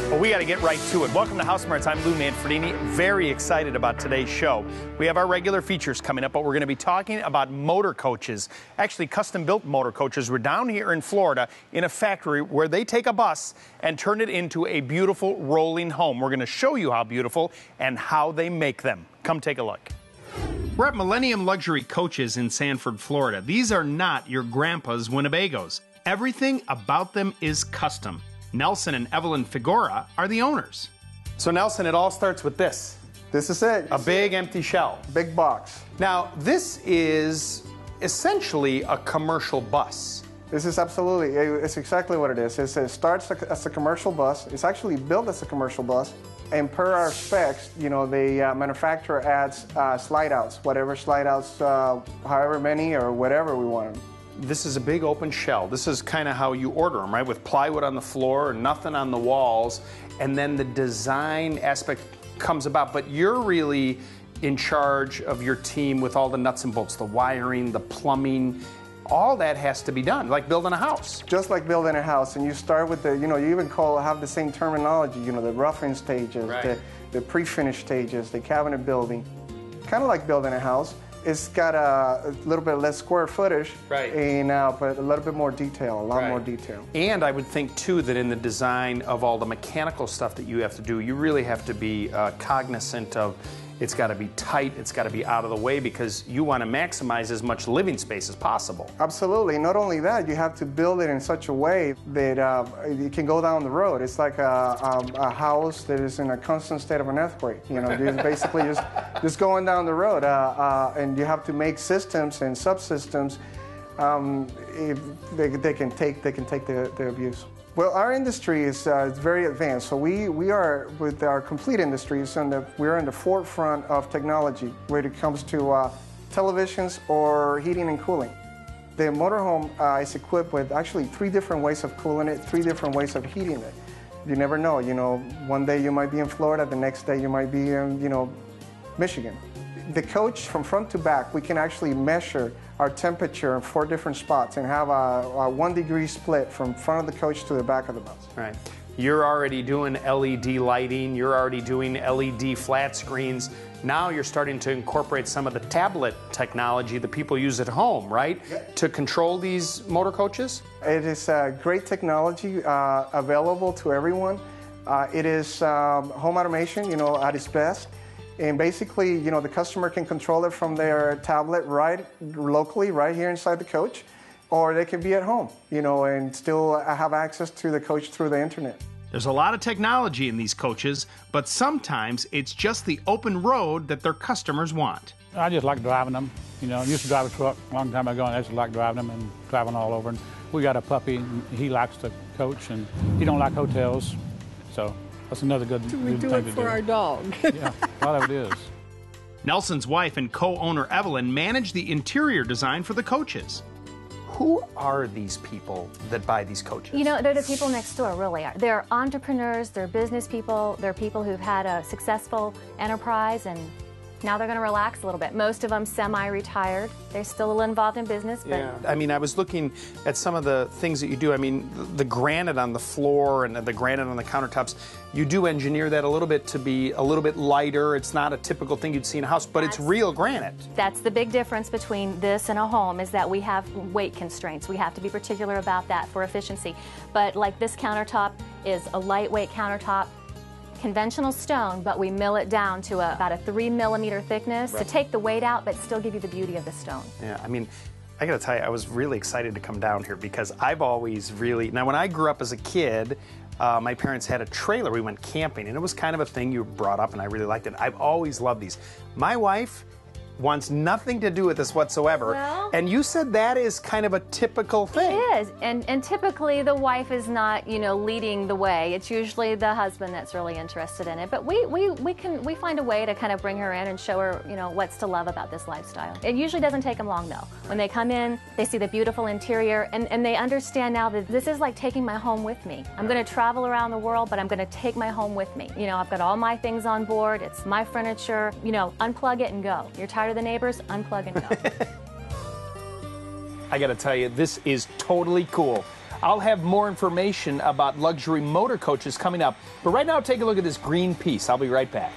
Well, we got to get right to it. Welcome to HouseSmarts. I'm Manfredini. Very excited about today's show. We have our regular features coming up, but we're going to be talking about motor coaches, actually custom-built motor coaches. We're down here in Florida in a factory where they take a bus and turn it into a beautiful rolling home. We're going to show you how beautiful and how they make them. Come take a look. We're at Millennium Luxury Coaches in Sanford, Florida. These are not your grandpa's Winnebagos. Everything about them is custom. Nelson and Evelyn Figura are the owners. So Nelson, it all starts with this. This is it. A big empty shell. Big box. Now, this is essentially a commercial bus. This is absolutely, it's exactly what it is. It starts as a commercial bus. It's actually built as a commercial bus. And per our specs, you know, the manufacturer adds slide outs, whatever slide outs, however many or whatever we want them. This is a big open shell. This is kind of how you order them, right? With plywood on the floor, nothing on the walls, and then the design aspect comes about. But you're really in charge of your team with all the nuts and bolts, the wiring, the plumbing. All that has to be done, like building a house. Just like building a house, and you start with the, you know, you even have the same terminology, you know, the roughing stages, right. the pre-finished stages, the cabinet building. Kind of like building a house. It's got a little bit less square footage, right. And but a little bit more detail, a lot more detail. And I would think too that in the design of all the mechanical stuff that you have to do, you really have to be cognizant of it's got to be tight, it's got to be out of the way, because you want to maximize as much living space as possible. Absolutely. Not only that, you have to build it in such a way that it can go down the road. It's like a house that is in a constant state of an earthquake. You know, it's basically just going down the road. And you have to make systems and subsystems if they can take the abuse. Well, our industry is very advanced, so we are, with our complete industries, we're in the forefront of technology when it comes to televisions or heating and cooling. The motorhome is equipped with actually 3 different ways of cooling it, 3 different ways of heating it. You never know, you know, one day you might be in Florida, the next day you might be in, you know, Michigan. The coach, from front to back, we can actually measure our temperature in 4 different spots and have a 1 degree split from front of the coach to the back of the bus. Right. You're already doing LED lighting, you're already doing LED flat screens. Now you're starting to incorporate some of the tablet technology that people use at home, right? Yep. To control these motor coaches? It is great technology available to everyone. It is home automation, you know, at its best. And basically, you know, the customer can control it from their tablet right locally, right here inside the coach, or they can be at home, you know, and still have access to the coach through the internet. There's a lot of technology in these coaches, but sometimes it's just the open road that their customers want. I just like driving them. You know, I used to drive a truck a long time ago, and I just like driving them and driving all over. And we got a puppy, and he likes the coach, and he don't like hotels, so that's another good thing to do. We do it for our dog. Yeah, a lot of it is. Nelson's wife and co-owner Evelyn manage the interior design for the coaches. Who are these people that buy these coaches? You know, they're the people next door, really are. They're entrepreneurs, they're business people, they're people who've had a successful enterprise and now they're going to relax a little bit. Most of them semi-retired. They're still a little involved in business. But yeah. I mean, I was looking at some of the things that you do. I mean, the granite on the floor and the granite on the countertops, you do engineer that a little bit to be a little bit lighter. It's not a typical thing you'd see in a house, but it's real granite. That's the big difference between this and a home, is that we have weight constraints. We have to be particular about that for efficiency. But like this countertop is a lightweight countertop, conventional stone, but we mill it down to about a 3 millimeter thickness to take the weight out but still give you the beauty of the stone. Yeah, I mean, I gotta tell you, I was really excited to come down here because I've always really, now when I grew up as a kid, my parents had a trailer, we went camping, and it was kind of a thing you brought up and I really liked it. I've always loved these. My wife wants nothing to do with this whatsoever. Well, and you said that is kind of a typical thing. It is, and typically the wife is not, you know, leading the way. It's usually the husband that's really interested in it. But we find a way to kind of bring her in and show her, you know, what's to love about this lifestyle. It usually doesn't take them long though. When they come in, they see the beautiful interior, and they understand now that this is like taking my home with me. I'm going to travel around the world, but I'm going to take my home with me. You know, I've got all my things on board. It's my furniture. You know, unplug it and go. You're tired of the neighbors, unplug and go. I gotta tell you, this is totally cool. I'll have more information about luxury motor coaches coming up. But right now, take a look at this green piece. I'll be right back.